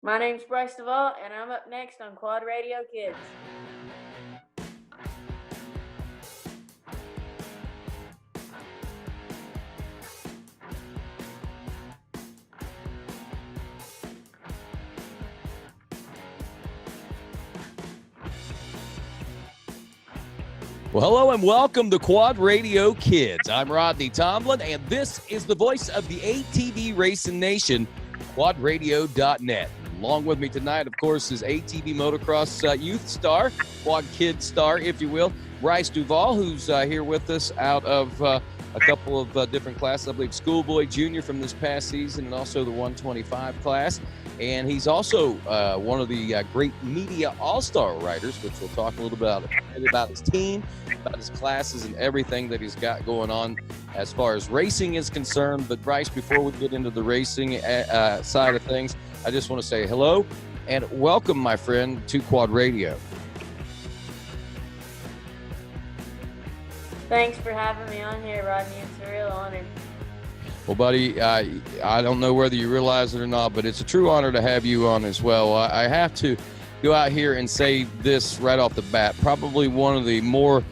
My name's Bryce DuVall, and I'm up next on Quad Radio Kids. Well, hello and welcome to Quad Radio Kids. I'm Rodney Tomlin, and this is the voice of the ATV Racing Nation, quadradio.net. Along with me tonight, of course, is ATV Motocross Youth Star, Quad Kid Star, if you will, Bryce DuVall, who's here with us out of a couple of different classes. I believe Schoolboy Junior from this past season and also the 125 class. And he's also one of the great media all-star writers, which we'll talk a little bit about his team, about his classes, and everything that he's got going on as far as racing is concerned. But Bryce, before we get into the racing side of things, I just want to say hello and welcome, my friend, to Quad Radio. Thanks for having me on here, Rodney. It's a real honor. Well, buddy, I don't know whether you realize it or not, but it's a true honor to have you on as well. I have to go out here and say this right off the bat. Probably one of the more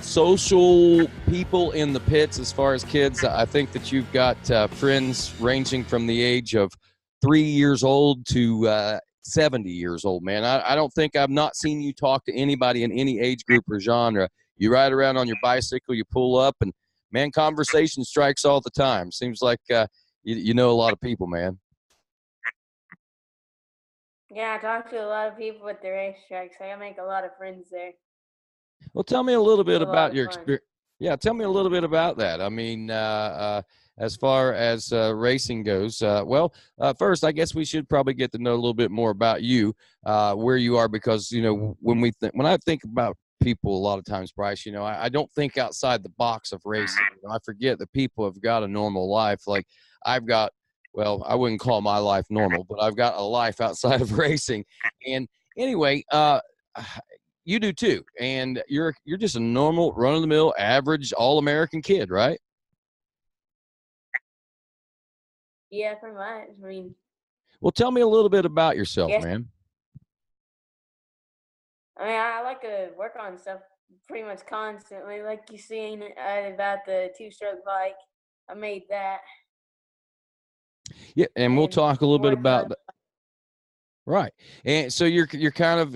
social people in the pits as far as kids. I think that you've got friends ranging from the age of 3 years old to 70 years old, man. I don't think I've not seen you talk to anybody in any age group or genre. You ride around on your bicycle, you pull up, and man, conversation strikes all the time. Seems like you know a lot of people, man. Yeah, I talk to a lot of people at the racetracks. I make a lot of friends there. Well, tell me a little bit about your experience. Yeah, tell me a little bit about that. I mean, as far as racing goes, first, I guess we should probably get to know a little bit more about you, where you are, because, you know, when I think about people a lot of times, Bryce, you know, I don't think outside the box of racing. You know, I forget that people have got a normal life. Like I've got, well, I wouldn't call my life normal, but I've got a life outside of racing. And anyway, you do too. And you're just a normal, run-of-the-mill, average, all-American kid, right? Yeah, pretty much. I mean, well, tell me a little bit about yourself, man. I like to work on stuff pretty much constantly. Like you seen about the two-stroke bike, I made that. Yeah, and we'll talk a little bit about that. Right, and so you're kind of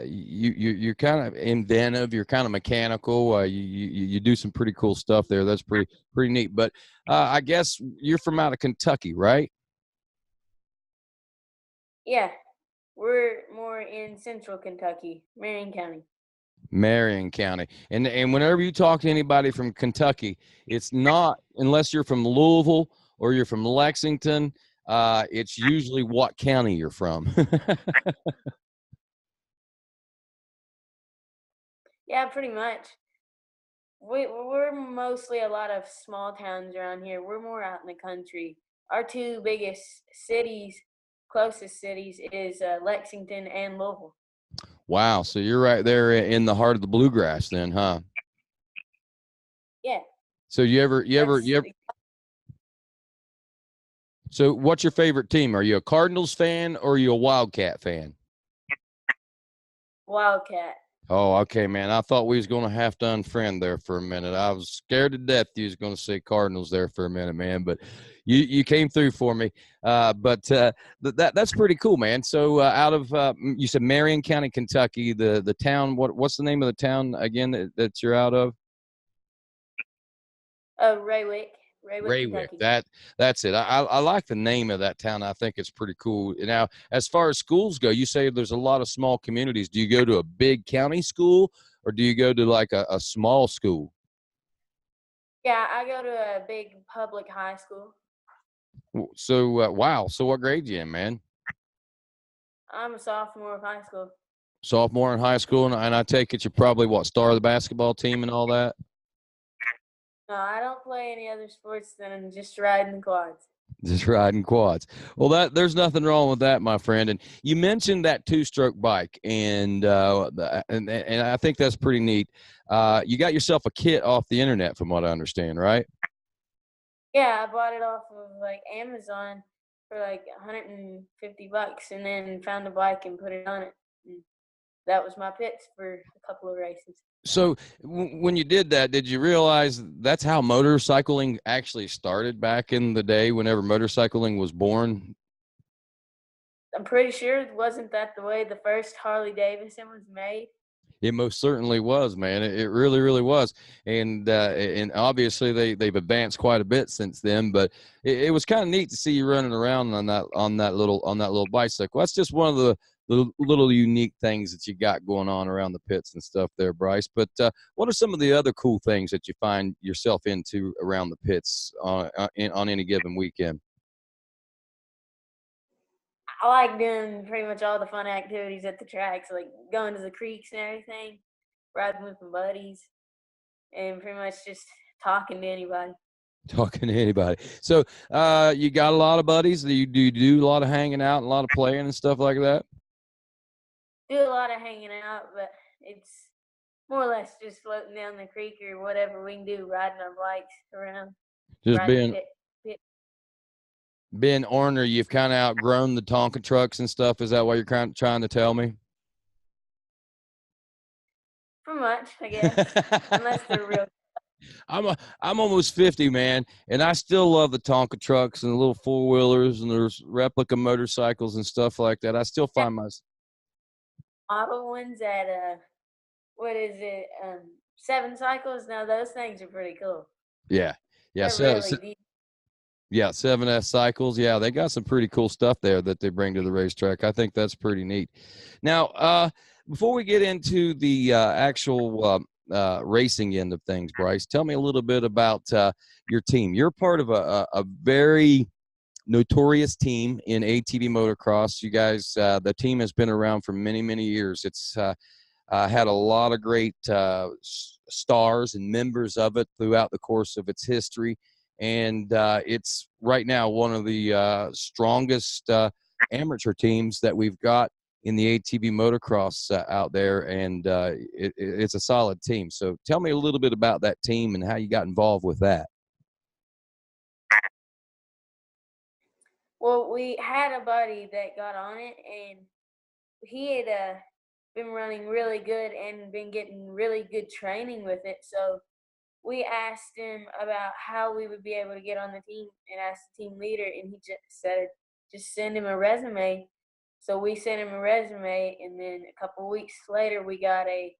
you're kind of inventive. You're kind of mechanical. You do some pretty cool stuff there. That's pretty neat. But I guess you're from out of Kentucky, right? Yeah. We're more in central Kentucky, Marion County. Marion County. And whenever you talk to anybody from Kentucky, it's not, unless you're from Louisville or you're from Lexington, it's usually what county you're from. Yeah, pretty much. We're mostly a lot of small towns around here. We're more out in the country. Our two biggest cities, closest cities, is Lexington and Louisville. Wow, so you're right there in the heart of the Bluegrass then, huh? Yeah. So you ever So what's your favorite team? Are you a Cardinals fan or are you a Wildcat fan? Wildcat. Oh, okay, man. I thought we was going to have to unfriend there for a minute. I was scared to death you was going to say Cardinals there for a minute, man. But you came through for me. That's pretty cool, man. So out of you said Marion County, Kentucky, the town. What's the name of the town again that you're out of? Raywick. Raywick. That's it. I like the name of that town. I think it's pretty cool. Now, as far as schools go, you say there's a lot of small communities. Do you go to a big county school or do you go to like a small school? Yeah, I go to a big public high school. So, wow. So what grade you in, man? I'm a sophomore of high school. Sophomore in high school, and I take it you're probably, star of the basketball team and all that? No, I don't play any other sports than just riding quads. Just riding quads. Well, there's nothing wrong with that, my friend. And you mentioned that two-stroke bike, and I think that's pretty neat. You got yourself a kit off the internet, from what I understand, right? Yeah, I bought it off of like Amazon. for like $150, and then found a bike and put it on it. And that was my pits for a couple of races. So when you did that, did you realize that's how motorcycling actually started back in the day, whenever motorcycling was born? I'm pretty sure wasn't that the way the first Harley Davidson was made? It most certainly was, man. It really, really was, and obviously they've advanced quite a bit since then. But it was kind of neat to see you running around on that little bicycle. That's just one of the little unique things that you got going on around the pits and stuff there, Bryce. But what are some of the other cool things that you find yourself into around the pits on any given weekend? I like doing pretty much all the fun activities at the tracks, like going to the creeks and everything, riding with my buddies, and pretty much just talking to anybody. Talking to anybody. So you got a lot of buddies. Do a lot of hanging out and a lot of playing and stuff like that? Do a lot of hanging out, but it's more or less just floating down the creek or whatever we can do, riding our bikes around, Just riding being pit. being ornery, you've kind of outgrown the Tonka trucks and stuff. Is that what you're kind of trying to tell me? For much, I guess, unless they're real. I'm almost 50, man, and I still love the Tonka trucks and the little four wheelers and there's replica motorcycles and stuff like that. I still find myself. Model ones at what is it? 7 cycles. Now those things are pretty cool. Yeah, yeah. They're really deep. Yeah, 7S cycles. Yeah, they got some pretty cool stuff there that they bring to the racetrack. I think that's pretty neat. Now, before we get into the actual racing end of things, Bryce, tell me a little bit about your team. You're part of a very notorious team in ATV motocross. You guys, the team has been around for many, many years. It's had a lot of great stars and members of it throughout the course of its history. And it's right now one of the strongest amateur teams that we've got in the ATV motocross out there, and it's a solid team. So tell me a little bit about that team and how you got involved with that. Well, we had a buddy that got on it, and he had been running really good and been getting really good training with it. So we asked him about how we would be able to get on the team and asked the team leader, and he just said, just send him a resume. So we sent him a resume, and then a couple weeks later, we got a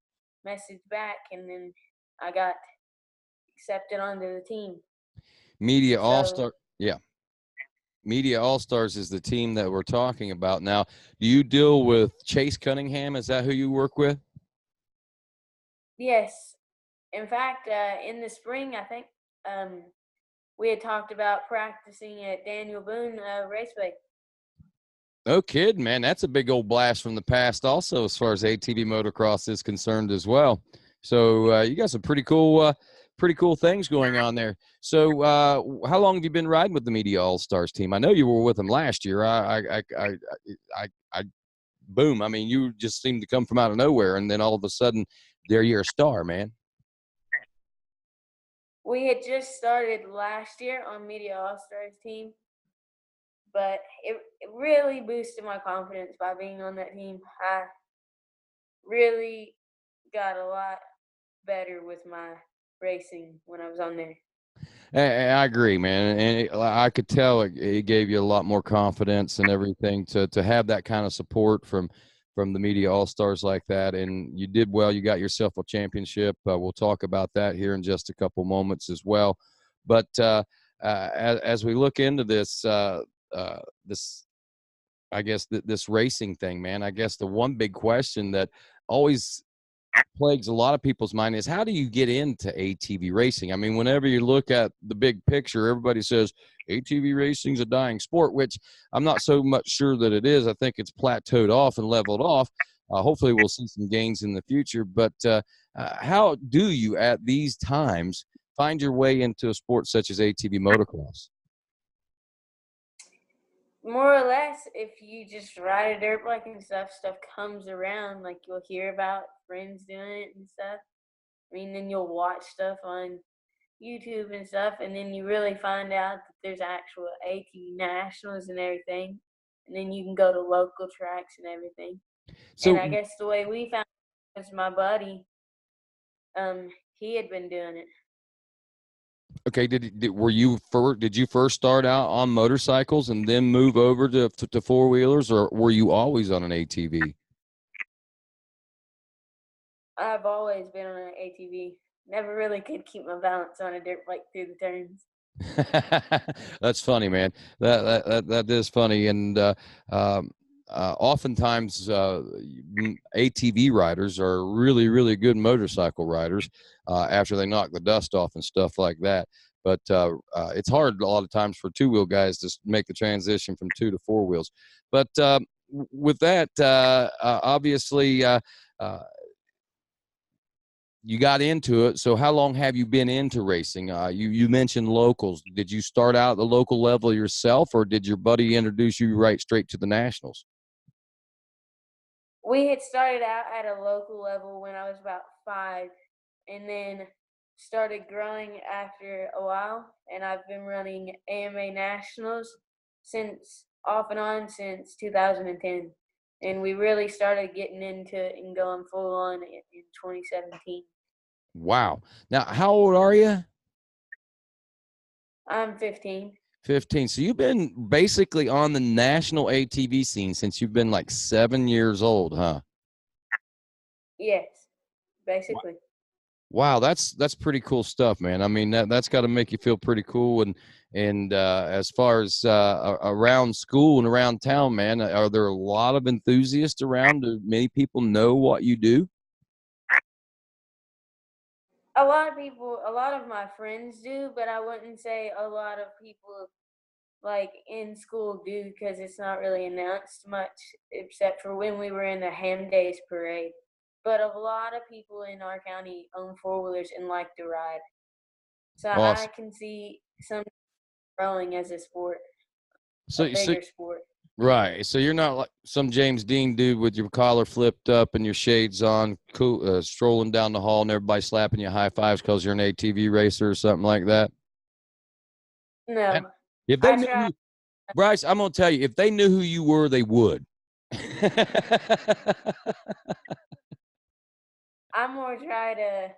message back, and then I got accepted onto the team. Media All-Star, yeah. Media All-Stars is the team that we're talking about. Now, do you deal with Chase Cunningham? Is that who you work with? Yes. In fact, in the spring, I think we had talked about practicing at Daniel Boone Raceway. No kidding, man. That's a big old blast from the past also, as far as ATV motocross is concerned as well. So you got some pretty cool things going on there. So how long have you been riding with the Media All-Stars team? I know you were with them last year. Boom. I mean, you just seemed to come from out of nowhere, and then all of a sudden, there you're a star, man. We had just started last year on Media All-Stars team, but it really boosted my confidence by being on that team. I really got a lot better with my racing when I was on there. I agree, man, and I could tell it gave you a lot more confidence and everything to have that kind of support from the Media All-Stars like that. And you did well. You got yourself a championship. We'll talk about that here in just a couple moments as well. But as we look into this, this I guess this racing thing, man, I guess the one big question that always plagues a lot of people's mind is, how do you get into ATV racing? I mean, whenever you look at the big picture, everybody says ATV racing's a dying sport, which I'm not so much sure that it is. I think it's plateaued off and leveled off. Hopefully we'll see some gains in the future. But how do you at these times find your way into a sport such as ATV motocross? More or less, if you just ride a dirt bike and stuff comes around. Like, you'll hear about friends doing it and stuff. I mean, then you'll watch stuff on YouTube and stuff, and then you really find out that there's actual ATV nationals and everything, and then you can go to local tracks and everything. And I So, guess the way we found it was my buddy. He had been doing it. okay, did you first start out on motorcycles and then move over to four wheelers, or were you always on an ATV? I've always been on an ATV. Never really could keep my balance on a dirt bike through the turns. That's funny, man. That is funny, and oftentimes ATV riders are really good motorcycle riders after they knock the dust off and stuff like that. But it's hard a lot of times for two-wheel guys to make the transition from two to four wheels. But with that, obviously. You got into it. So how long have you been into racing? You mentioned locals. Did you start out at the local level yourself, or did your buddy introduce you right straight to the nationals? We had started out at a local level when I was about 5, and then started growing after a while. And I've been running AMA nationals since off and on since 2010. And we really started getting into it and going full on in 2017. Wow. Now, how old are you? I'm 15. 15. So you've been basically on the national ATV scene since you've been like 7 years old, huh? Yes, basically. Wow, that's pretty cool stuff, man. I mean, that's got to make you feel pretty cool. And as far as around school and around town, man, are there a lot of enthusiasts around? Do many people know what you do? A lot of people, a lot of my friends do, but I wouldn't say a lot of people like in school do because it's not really announced much except for when we were in the Ham Days parade. But a lot of people in our county own four wheelers and like to ride. So I Awesome. can see some growing as a sport, a So bigger sport. right. So you're not like some James Dean dude with your collar flipped up and your shades on, cool, strolling down the hall and everybody slapping you high fives because you're an ATV racer or something like that. And No, if they I knew try. who, Bryce, I'm gonna tell you, if they knew who you were, they would. I more try to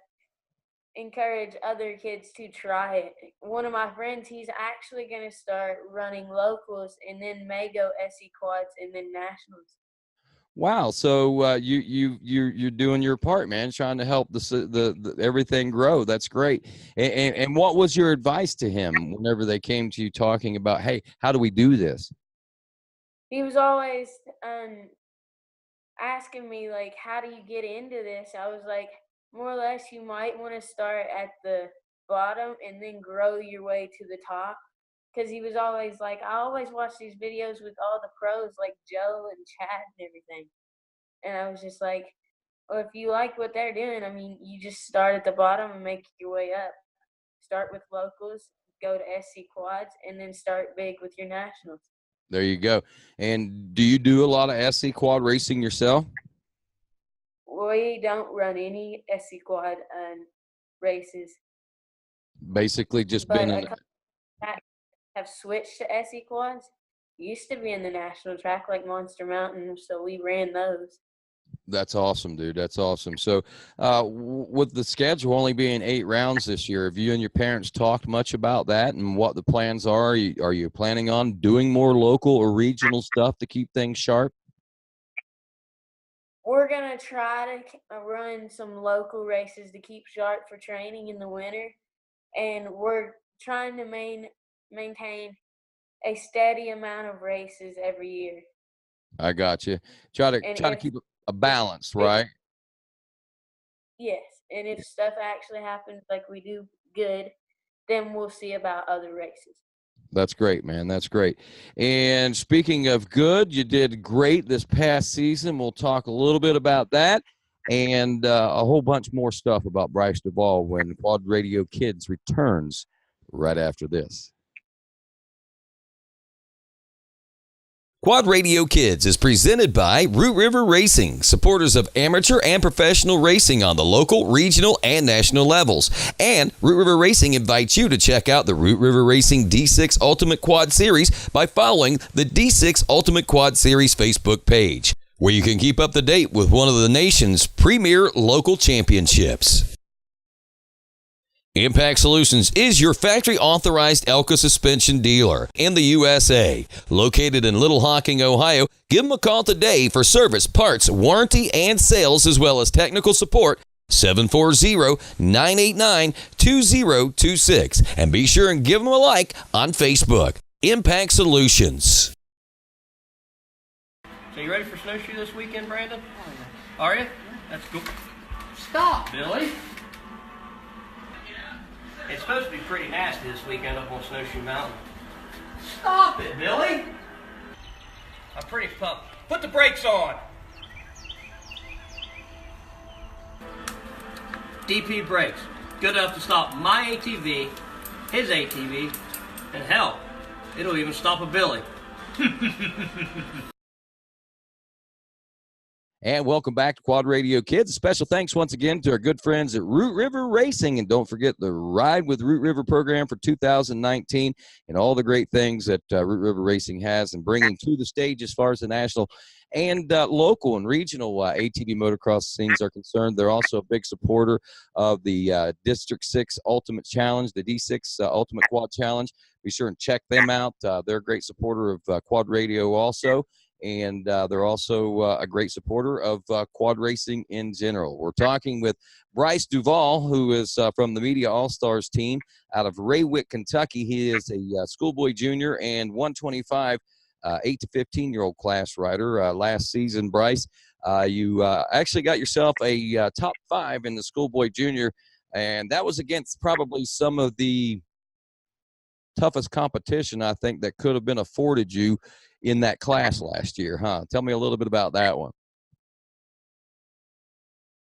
encourage other kids to try it. One of my friends, he's actually going to start running locals and then may go SE quads and then nationals. Wow. So you're doing your part, man, trying to help the everything grow. That's great. And what was your advice to him whenever they came to you talking about, hey, how do we do this? He was always asking me, like, how do you get into this? I was like, more or less, you might want to start at the bottom and then grow your way to the top. Because he was always like, I always watch these videos with all the pros like Joe and Chad and everything. And I was just like, well, if you like what they're doing, I mean, you just start at the bottom and make your way up. Start with locals, go to SC quads, and then start big with your nationals. There you go. And do you do a lot of SC quad racing yourself? We don't run any SC quad races, Basically just but been a in. couple that have switched to SC quads used to be in the national track like Monster Mountain, so we ran those. That's awesome, dude. That's awesome. So, with the schedule only being 8 rounds this year, have you and your parents talked much about that and what the plans are? Are you planning on doing more local or regional stuff to keep things sharp? We're gonna try to run some local races to keep sharp for training in the winter, and we're trying to maintain a steady amount of races every year. I got you. Try to And try to keep a balance, right? yes, and if stuff actually happens like we do good, then we'll see about other races. That's great, man. That's great. And speaking of good, you did great this past season. We'll talk a little bit about that and a whole bunch more stuff about Bryce DuVall when Quad Radio Kids returns right after this. Quad Radio Kids is presented by Root River Racing, supporters of amateur and professional racing on the local, regional, and national levels. And Root River Racing invites you to check out the Root River Racing D6 Ultimate Quad Series by following the D6 Ultimate Quad Series Facebook page, where you can keep up to date with one of the nation's premier local championships. Impact Solutions is your factory-authorized Elka suspension dealer in the USA. Located in Little Hocking, Ohio, give them a call today for service, parts, warranty, and sales, as well as technical support, 740-989-2026. And be sure and give them a like on Facebook. Impact Solutions. So you ready for snowshoe this weekend, Brandon? Are you? That's cool. Stop, Billy. It's supposed to be pretty nasty this weekend up on Snowshoe Mountain. Stop it, Billy! I'm pretty pumped. Put the brakes on! DP brakes. Good enough to stop my ATV, his ATV, and hell, it'll even stop a Billy. And welcome back to Quad Radio Kids. Special thanks once again to our good friends at Root River Racing. And don't forget the Ride with Root River program for 2019 and all the great things that Root River Racing has and bringing to the stage as far as the national and local and regional ATV motocross scenes are concerned. They're also a big supporter of the District 6 Ultimate Challenge, the D6 Ultimate Quad Challenge. Be sure and check them out. They're a great supporter of Quad Radio also. And they're also a great supporter of quad racing in general. We're talking with Bryce DuVall, who is from the Media All-Stars team out of Raywick, Kentucky. He is a schoolboy junior and 125 8 to 15-year-old class rider. Last season, Bryce, you actually got yourself a top 5 in the schoolboy junior, and that was against probably some of the toughest competition I think that could have been afforded you in that class last year, huh? Tell me a little bit about that one.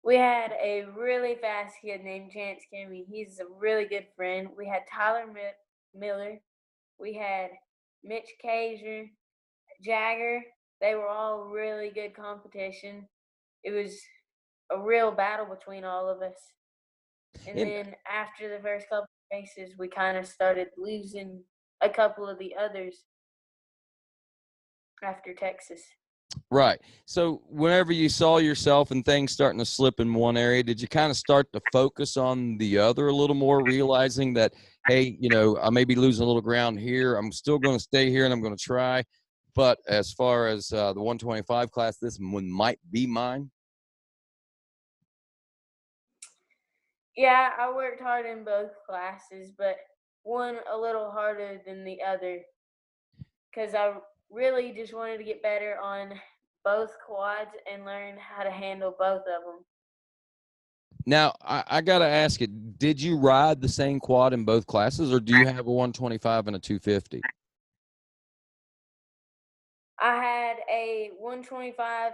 We had a really fast kid named Chance Kimmy. He's a really good friend. We had Tyler Miller. We had Mitch Kaiser, Jagger. They were all really good competition. It was a real battle between all of us. And then after the first couple of races, we kind of started losing a couple of the others after Texas. Right. So whenever you saw yourself and things starting to slip in one area, did you kind of start to focus on the other a little more, realizing that, hey, you know, I may be losing a little ground here. I'm still going to stay here and I'm going to try. But as far as the 125 class, this one might be mine. Yeah, I worked hard in both classes, but one a little harder than the other because I really just wanted to get better on both quads and learn how to handle both of them. Now, I got to ask you, did you ride the same quad in both classes, or do you have a 125 and a 250? I had a 125,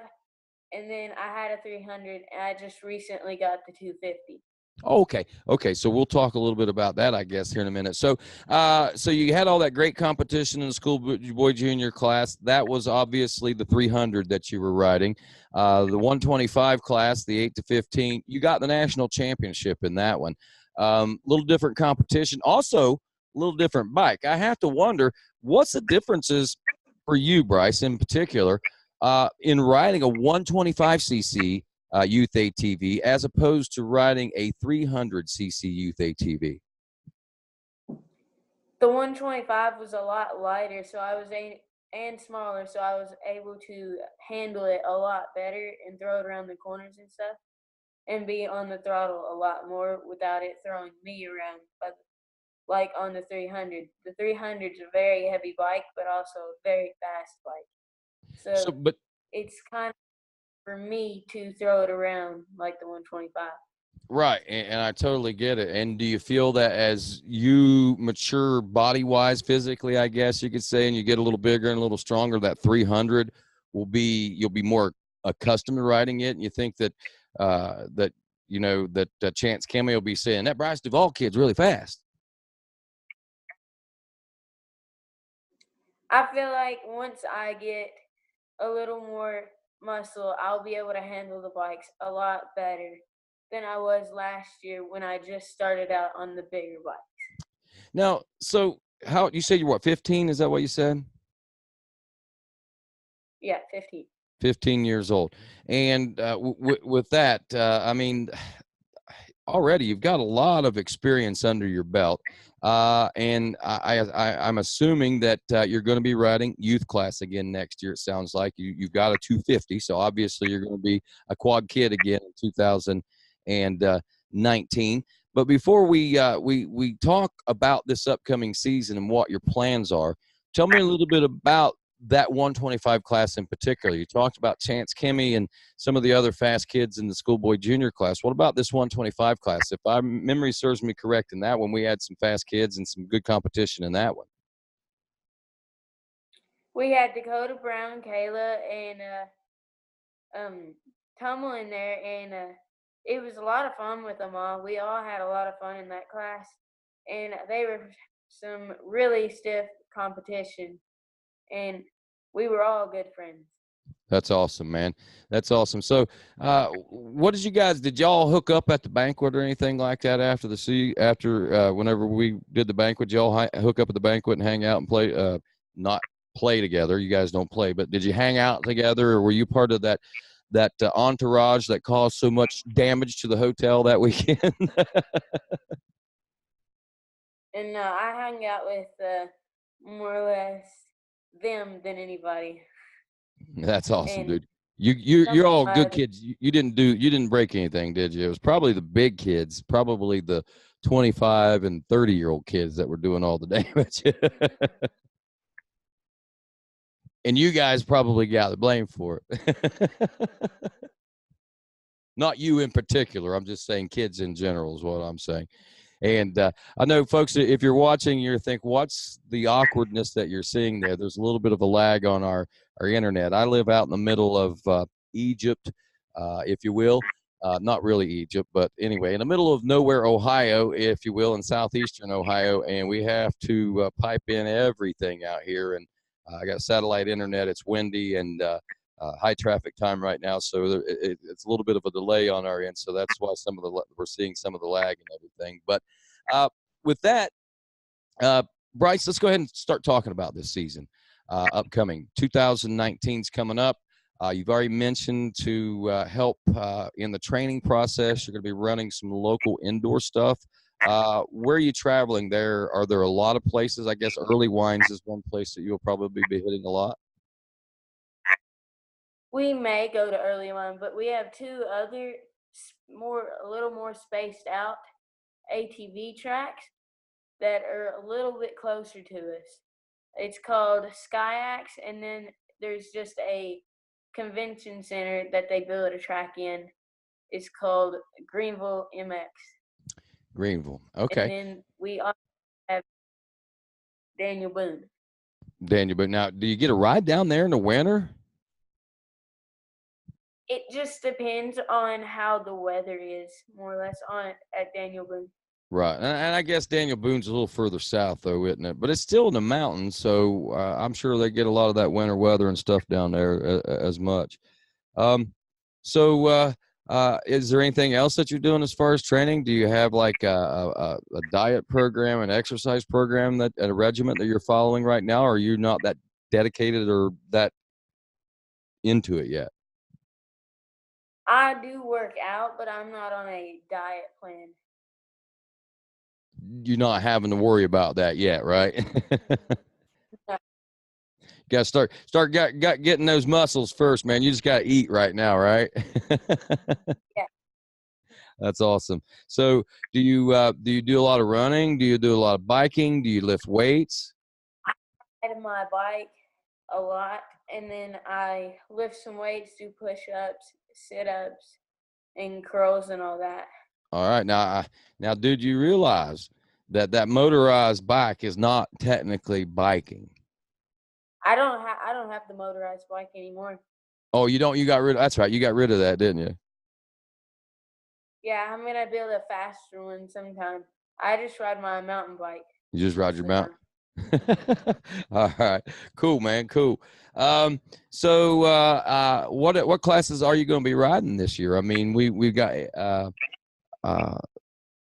and then I had a 300, and I just recently got the 250. Okay. So we'll talk a little bit about that, I guess, here in a minute. So, so you had all that great competition in the schoolboy junior class. That was obviously the 300 that you were riding. The 125 class, the 8 to 15, you got the national championship in that one. Little different competition, also a little different bike. I have to wonder, what's the differences for you, Bryce, in particular, in riding a 125cc youth ATV as opposed to riding a 300cc youth ATV? The 125 was a lot lighter, so I was and smaller, so I was able to handle it a lot better and throw it around the corners and stuff, and be on the throttle a lot more without it throwing me around. Like on the 300, the 300 is a very heavy bike, but also a very fast bike. So but it's kind of for me to throw it around like the 125. Right, and I totally get it. And do you feel that as you mature body-wise, physically, I guess you could say, and you get a little bigger and a little stronger, that 300 you'll be more accustomed to riding it, and you think that Chance Kimmy will be saying that Bryce DuVall kid's really fast? I feel like once I get a little more muscle, I'll be able to handle the bikes a lot better than I was last year when I just started out on the bigger bike. Now, so how you say you're what, 15? Is that what you said? Yeah, 15. 15 years old. And with that, I mean, already you've got a lot of experience under your belt. And I'm assuming that you're going to be riding youth class again next year. It sounds like you've got a 250. So obviously you're going to be a quad kid again in 2019. But before we talk about this upcoming season and what your plans are, tell me a little bit about that 125 class in particular. You talked about Chance Kimmy and some of the other fast kids in the schoolboy junior class. What about this 125 class? If my memory serves me correct, in that one we had some fast kids and some good competition in that one. We had Dakota Brown, Kayla, and Tummel in there, and it was a lot of fun with them all. We all had a lot of fun in that class, and they were some really stiff competition, and we were all good friends. That's awesome, man. That's awesome. So, what did y'all hook up at the banquet or anything like that after whenever we did the banquet? Did y'all hook up at the banquet and hang out and play? Not play together. You guys don't play, but did you hang out together, or were you part of that entourage that caused so much damage to the hotel that weekend? And I hung out with more or less them than anybody. That's awesome, And dude. You're all good other, kids. You didn't break anything, did you? It was probably the big kids, probably the 25 and 30-year-old kids that were doing all the damage. And you guys probably got the blame for it. Not you in particular. I'm just saying kids in general is what I'm saying. And I know, folks, if you're watching, you're thinking, what's the awkwardness that you're seeing there? There's a little bit of a lag on our internet. I live out in the middle of Egypt, if you will. Not really Egypt, but anyway, in the middle of nowhere, Ohio, if you will, in southeastern Ohio. And we have to pipe in everything out here. And I got satellite internet. It's windy and high traffic time right now, so it's a little bit of a delay on our end. So that's why we're seeing some of the lag and everything. But with that, Bryce, let's go ahead and start talking about this season upcoming. 2019's coming up. You've already mentioned to help in the training process. You're going to be running some local indoor stuff. Where are you traveling there? Are there a lot of places? I guess Early Wines is one place that you'll probably be hitting a lot. we may go to Early One, but we have two other a little more spaced out ATV tracks that are a little bit closer to us. It's called Skyax, and then there's just a convention center that they build a track in. It's called Greenville MX. Greenville. Okay. And then we also have Daniel Boone. But now, do you get a ride down there in the winter? It just depends on how the weather is, more or less, at Daniel Boone. Right, and I guess Daniel Boone's a little further south, though, isn't it? But it's still in the mountains, so I'm sure they get a lot of that winter weather and stuff down there as much. So, is there anything else that you're doing as far as training? Do you have like a diet program, an exercise program, a regiment that you're following right now, or are you not that dedicated or that into it yet? I do work out, but I'm not on a diet plan. You're not having to worry about that yet, right? No. Got to start getting those muscles first, man. You just got to eat right now, right? Yeah. That's awesome. So, do you do a lot of running? Do you do a lot of biking? Do you lift weights? I ride my bike a lot, and then I lift some weights, do push-ups, sit-ups, and curls and all that. All right, now, dude, you realize that motorized bike is not technically biking? I don't have the motorized bike anymore. Oh, you don't? You got rid of? That's right, you got rid of that, didn't you? Yeah, I'm gonna build a faster one sometime. I just ride my mountain bike. You just ride your mountain. All right, cool, man, cool. So what classes are you going to be riding this year? I mean, we've got uh,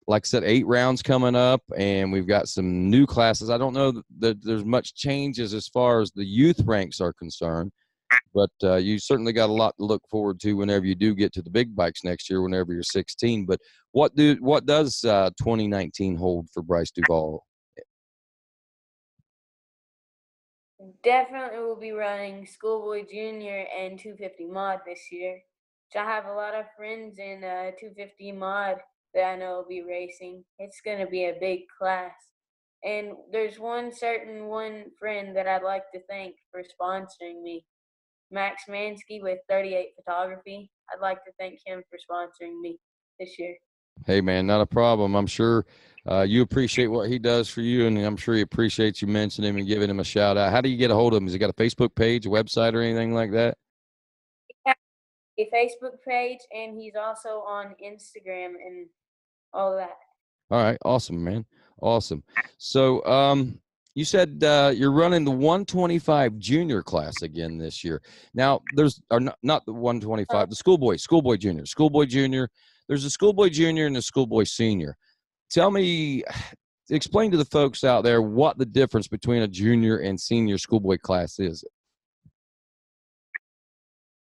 like I said, 8 rounds coming up, and we've got some new classes. I don't know that there's much changes as far as the youth ranks are concerned, but you certainly got a lot to look forward to whenever you do get to the big bikes next year, whenever you're 16. But what does 2019 hold for Bryce DuVall? Definitely will be running Schoolboy Junior and 250 mod this year. So I have a lot of friends in 250 mod that I know will be racing. It's going to be a big class. And there's one friend that I'd like to thank for sponsoring me, Max Mansky with 38 Photography. I'd like to thank him for sponsoring me this year. Hey, man, not a problem. I'm sure you appreciate what he does for you, and I'm sure he appreciates you mentioning him and giving him a shout out. How do you get a hold of him? Has he got a Facebook page, a website, or anything like that? A Facebook page, and he's also on Instagram and all that. All right, awesome, man, awesome. So, you said you're running the 125 junior class again this year. Now, there's not the 125, the schoolboy junior. There's a schoolboy junior and a schoolboy senior. Tell me, explain to the folks out there what the difference between a junior and senior schoolboy class is.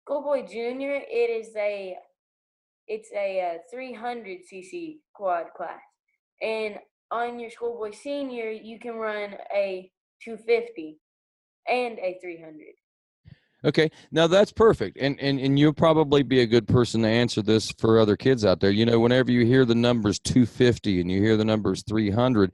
Schoolboy Junior, it's a 300cc quad class, and on your Schoolboy Senior, you can run a 250 and a 300. Okay, now that's perfect, and you'll probably be a good person to answer this for other kids out there. You know, whenever you hear the numbers 250 and you hear the numbers 300,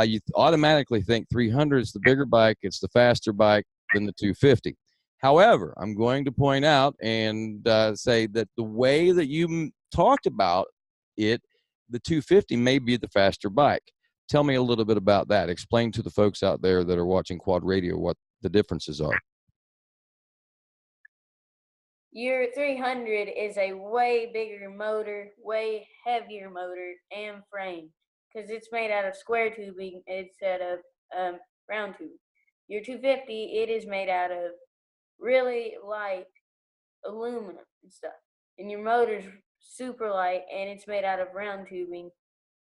you automatically think 300 is the bigger bike, it's the faster bike than the 250. However, I'm going to point out and say that the way that you talked about it, the 250 may be the faster bike. Tell me a little bit about that. Explain to the folks out there that are watching Quad Radio what the differences are. Your 300 is a way bigger motor, way heavier motor and frame, because it's made out of square tubing instead of round tube. Your 250, it is made out of really light aluminum and stuff. And your motor's super light, and it's made out of round tubing,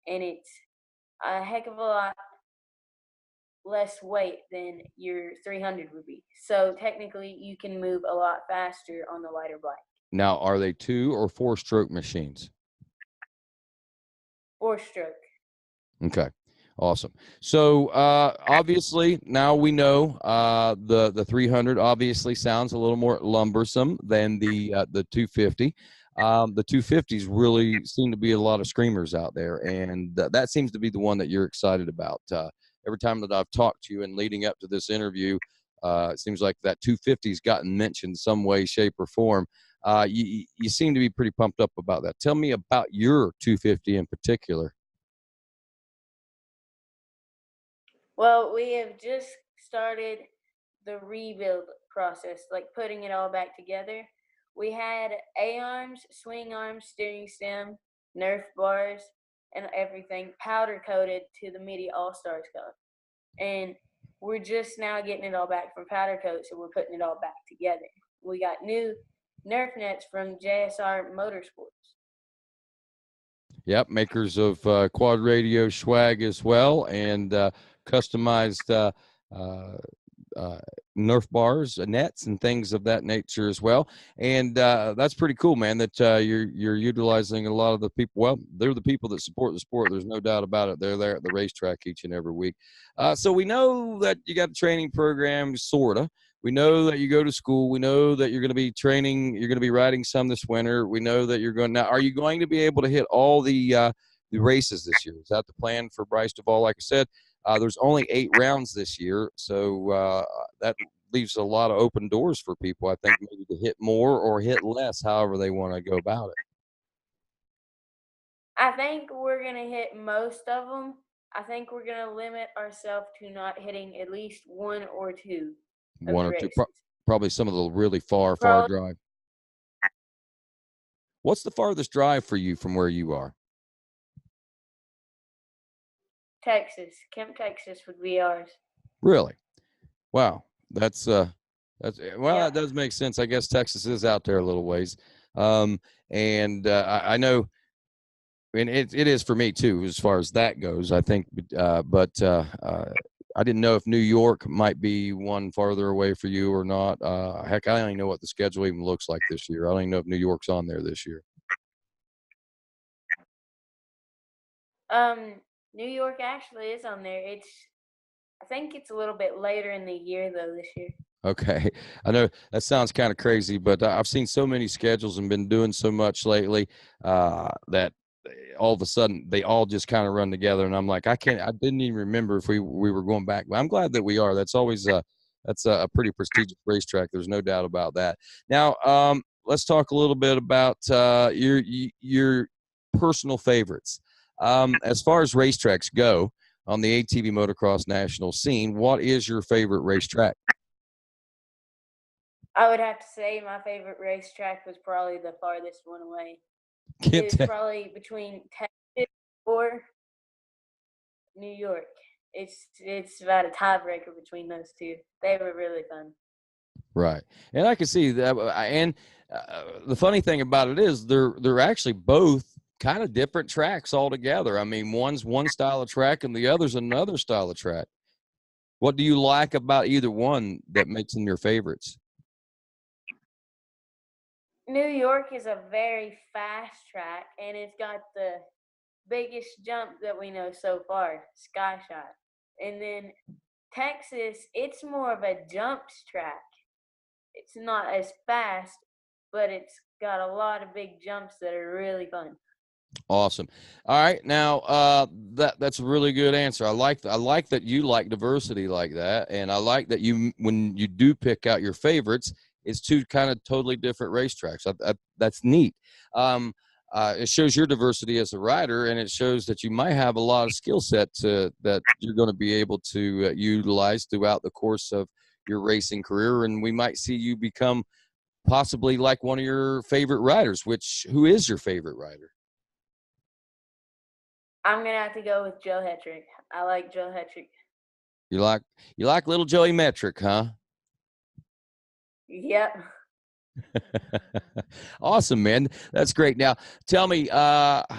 and it's a heck of a lot less weight than your 300 would be. So technically, you can move a lot faster on the lighter bike. Now, are they 2 or 4 stroke machines? 4-stroke. Okay, awesome. So obviously now we know the 300 obviously sounds a little more lumbersome than the 250. The 250s really seem to be a lot of screamers out there, and that seems to be the one that you're excited about. Every time that I've talked to you and leading up to this interview, it seems like that 250's gotten mentioned some way, shape, or form. You seem to be pretty pumped up about that. Tell me about your 250 in particular. Well, we have just started the rebuild process, like putting it all back together. We had A-arms, swing arms, steering stem, Nerf bars, and everything powder coated to the Media All-Stars color. And we're just now getting it all back from powder coat, so we're putting it all back together. We got new Nerf nets from JSR Motorsports. Yep, makers of Quad Radio swag as well, and customized Nerf bars, nets, and things of that nature as well. And that's pretty cool, man. That you're utilizing a lot of the people. Well, they're the people that support the sport. There's no doubt about it. They're there at the racetrack each and every week. So we know that you got a training program, sorta. We know that you go to school. We know that you're going to be training. You're going to be riding some this winter. We know that you're going now. Are you going to be able to hit all the races this year? Is that the plan for Bryce DuVall? Like I said, there's only 8 rounds this year, so that leaves a lot of open doors for people. I think maybe to hit more or hit less, however they want to go about it. I think we're going to hit most of them. I think we're going to limit ourselves to not hitting at least 1 or 2. One or two, probably some of the really far drive. What's the farthest drive for you from where you are? Texas. Kemp, Texas would be ours. Really? Wow. That's well, Yeah. that does make sense. I guess Texas is out there a little ways. And I know, and it is for me too, as far as that goes, I think. But I didn't know if New York might be one farther away for you or not. Heck, I don't even know what the schedule even looks like this year. I don't even know if New York's on there this year. New York actually is on there. I think it's a little bit later in the year though this year. Okay. I know that sounds kind of crazy, but I've seen so many schedules and been doing so much lately that all of a sudden they all just kind of run together. And I'm like, I didn't even remember if we were going back, but I'm glad that we are. That's always that's a pretty prestigious racetrack. There's no doubt about that. Now, let's talk a little bit about your personal favorites. As far as racetracks go on the ATV motocross national scene, what is your favorite racetrack? I would have to say my favorite racetrack was probably the farthest one away. It was probably between Texas or New York. It's about a tiebreaker between those two. They were really fun. Right, and I can see that. And the funny thing about it is they're actually both kind of different tracks altogether. I mean, one's one style of track and the other's another style of track. What do you like about either one that makes them your favorites? New York is a very fast track, and it's got the biggest jump that we know so far, Sky Shot. And then Texas, it's more of a jumps track. It's not as fast, but it's got a lot of big jumps that are really fun. Awesome. All right, now that's a really good answer. I like that you like diversity like that, and I like that you, when you do pick out your favorites, it's two kind of totally different racetracks. That's neat. It shows your diversity as a rider, and it shows that you might have a lot of skill set that you're going to be able to utilize throughout the course of your racing career, and we might see you become possibly like one of your favorite riders. Who is your favorite rider? I'm gonna have to go with Joe Hetrick. I like Joe Hetrick. You like little Joey Metric, huh? Yep. Awesome, man. That's great. Now, tell me,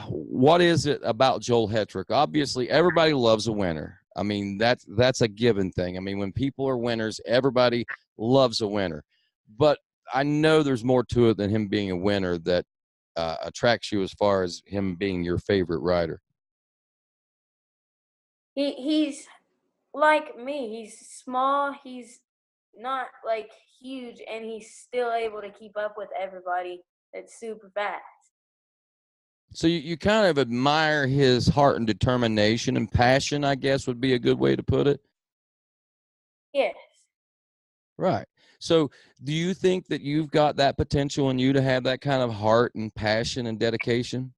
what is it about Joel Hetrick? Obviously, everybody loves a winner. I mean, that's a given thing. I mean, when people are winners, everybody loves a winner. But I know there's more to it than him being a winner that attracts you as far as him being your favorite rider. He's like me. He's small. He's not like huge, and he's still able to keep up with everybody. That's super fast. So you kind of admire his heart and determination and passion, I guess would be a good way to put it. Yes. Right. So do you think that you've got that potential in you to have that kind of heart and passion and dedication?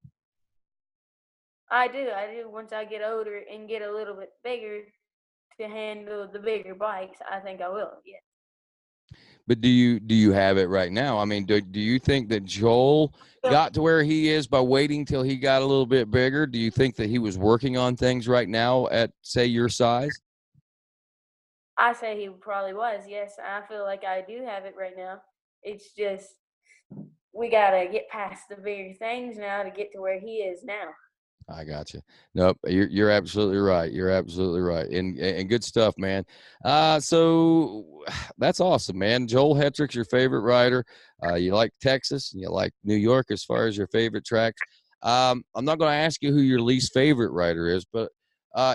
I do. Once I get older and get a little bit bigger to handle the bigger bikes, I think I will. Yeah. But do you have it right now? I mean, do you think that Joel got to where he is by waiting till he got a little bit bigger? Do you think that he was working on things right now at, say, your size? I say he probably was. Yes, I feel like I do have it right now. It's just we gotta get past the bigger things now to get to where he is now. I got you. Nope, you're absolutely right. You're absolutely right, and good stuff, man. So that's awesome, man. Joel Hetrick's your favorite rider. You like Texas, and you like New York as far as your favorite tracks. I'm not going to ask you who your least favorite rider is, but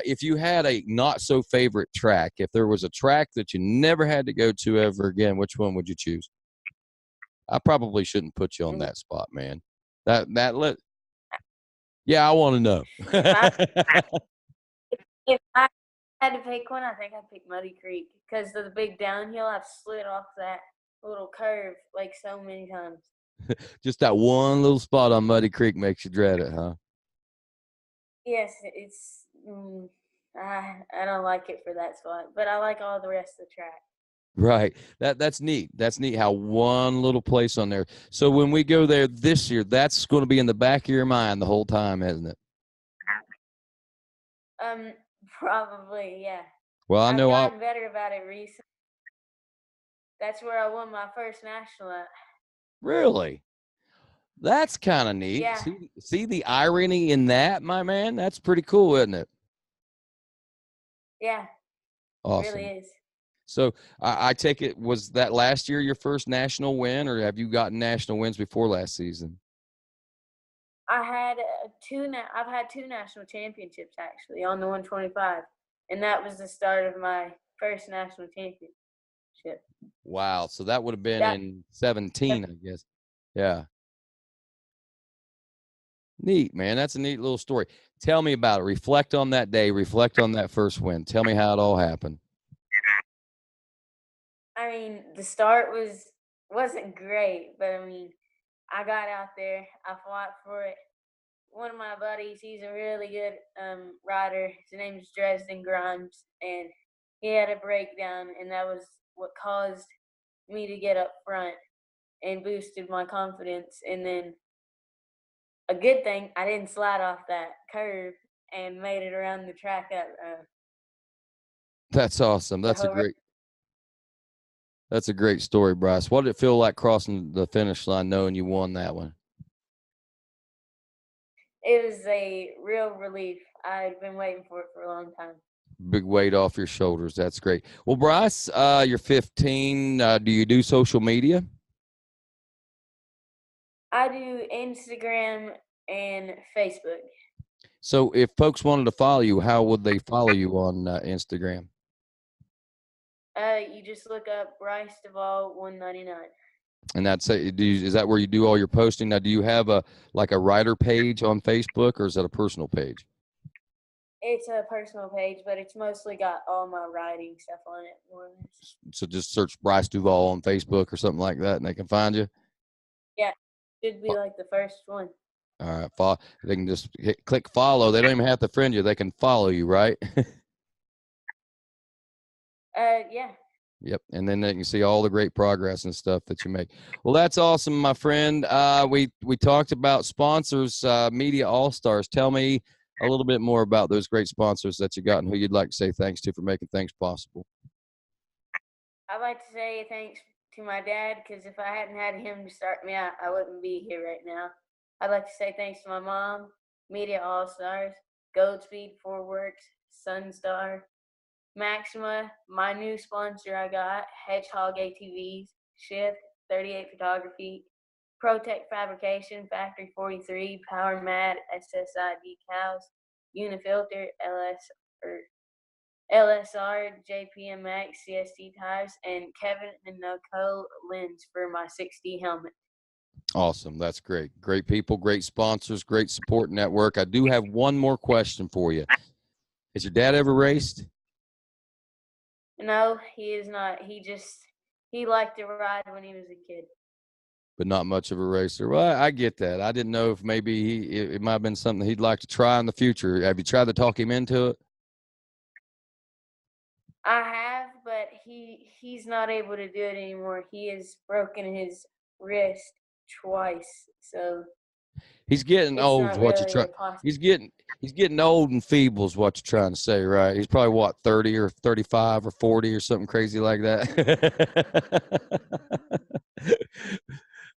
if you had a not so favorite track, if there was a track that you never had to go to ever again, which one would you choose? I probably shouldn't put you on that spot, man. Yeah, I want to know. If I had to pick one, I think I'd pick Muddy Creek because of the big downhill. I've slid off that little curve like so many times. Just that one little spot on Muddy Creek makes you dread it, huh? Yes, it's. I don't like it for that spot, but I like all the rest of the track. Right. That's neat. That's neat how one little place on there. So when we go there this year, that's going to be in the back of your mind the whole time, isn't it? Probably, yeah. Well, I I've know gotten better about it recently. That's where I won my first national at. Really? That's kind of neat. Yeah. See the irony in that, my man? That's pretty cool, isn't it? Yeah. Awesome. It really is. So I take it, was that last year your first national win, or have you gotten national wins before last season? I've had two national championships actually on the 125, and that was the start of my first national championship. Wow. So that would have been in 17, I guess. Yeah. Neat, man. That's a neat little story. Tell me about it. Reflect on that day. Reflect on that first win. Tell me how it all happened. I mean, the start wasn't great, but I mean, I got out there. I fought for it. One of my buddies, he's a really good rider. His name is Dresden Grimes, and he had a breakdown, and that was what caused me to get up front and boosted my confidence. And then a good thing, I didn't slide off that curve and made it around the track at That's awesome. the whole race. That's a great story, Bryce. What did it feel like crossing the finish line knowing you won that one? It was a real relief. I'd been waiting for it for a long time. Big weight off your shoulders. That's great. Well, Bryce, you're 15. Do you do social media? I do Instagram and Facebook. So if folks wanted to follow you, how would they follow you on Instagram? You just look up Bryce DuVall 199. And that's is that where you do all your posting? Now, do you have a writer page on Facebook, or is that a personal page? It's a personal page, but it's mostly got all my writing stuff on it. More or less. So just search Bryce DuVall on Facebook or something like that, and they can find you? Yeah, should be like the first one. All right, they can just click follow. They don't even have to friend you. They can follow you, right? Yeah. Yep, and then they can see all the great progress and stuff that you make. Well, that's awesome, my friend. We talked about sponsors, Media All-Stars. Tell me a little bit more about those great sponsors that you got and who you'd like to say thanks to for making things possible. I'd like to say thanks to my dad, because if I hadn't had him to start me out, I wouldn't be here right now. I'd like to say thanks to my mom, Media All-Stars, Goldspeed, Four Works, Sunstar, Maxima, my new sponsor I got, Hedgehog ATVs, Shift, 38 Photography, ProTech Fabrication, Factory 43, Power Mat, SSI Decals, Unifilter, LSR, JPMX, CST Tires, and Kevin and Nicole Lens for my 6D helmet. Awesome. That's great. Great people, great sponsors, great support network. I do have one more question for you. Has your dad ever raced? No, he is not. He liked to ride when he was a kid. But not much of a racer. Well, I get that. I didn't know if maybe it might have been something he'd like to try in the future. Have you tried to talk him into it? I have, but he's not able to do it anymore. He has broken his wrist twice, so he's getting old. What you try? He's getting old and feeble is what you're trying to say, right? He's probably what, 30 or 35 or 40 or something crazy like that.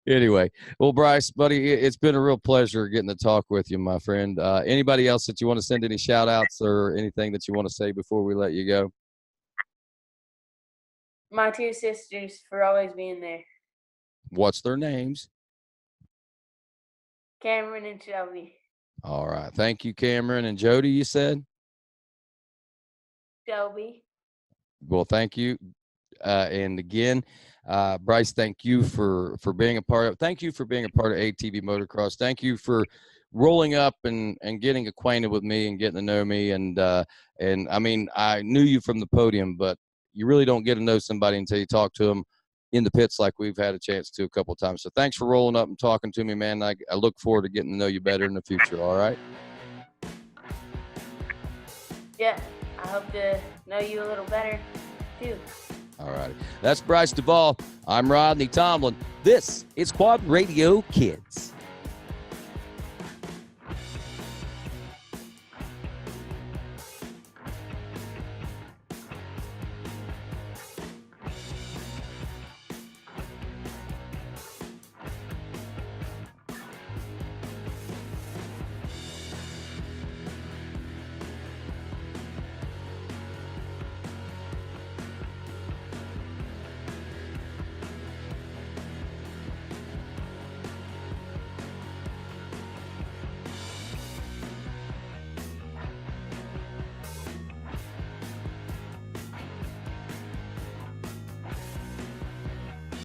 Anyway, well, Bryce, buddy, it's been a real pleasure getting to talk with you, my friend. Anybody else that you want to send any shout outs or anything that you want to say before we let you go? My two sisters for always being there. What's their names? Cameron and Shelby. All right. Thank you, Cameron. And Jody, you said? Shelby. Well, thank you. And again, Bryce, thank you for being a part of. Thank you for being a part of ATV Motocross. Thank you for rolling up and getting acquainted with me and getting to know me. And I mean, I knew you from the podium, but you really don't get to know somebody until you talk to them in the pits like we've had a chance to a couple of times. So thanks for rolling up and talking to me, man. I look forward to getting to know you better in the future. All right. Yeah, I hope to know you a little better too. All righty. That's Bryce DuVall. I'm Rodney Tomlin. This is Quad Radio Kids.